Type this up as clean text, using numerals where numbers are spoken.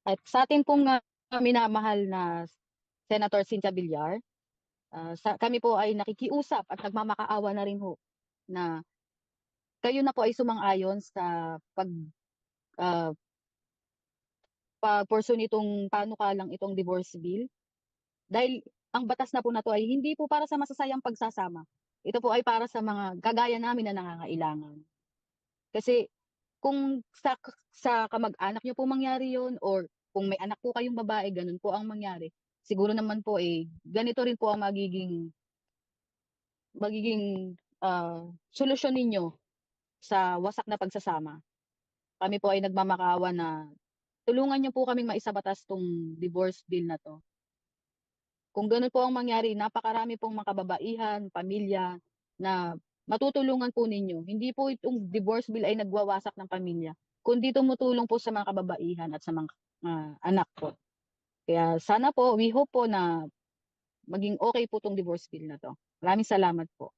At sa atin pong minamahal na Senator Cynthia Villar, kami po ay nakikiusap at nagmamakaawa na rin ho na kayo na po ay sumang-ayon sa ah, pag-pursue nitong panukalang itong divorce bill. Dahil ang batas na po na to ay hindi po para sa masasayang pagsasama. Ito po ay para sa mga kagaya namin na nangangailangan. Kasi kung sa kamag-anak niyo po mangyari yon, or kung may anak po kayong babae, ganun po ang mangyari. Siguro naman po ganito rin po ang magiging solusyon ninyo sa wasak na pagsasama. Kami po ay nagmamakaawa na tulungan niyo po kaming maisabatas tong divorce bill na 'to. Kung gano'n po ang mangyari, napakarami pong mga kababaihan, pamilya na matutulungan po ninyo. Hindi po itong divorce bill ay nagwawasak ng pamilya, kundi tumutulong po sa mga kababaihan at sa mga anak po. Kaya sana po, we hope po na maging okay po 'tong divorce bill na 'to. Maraming salamat po.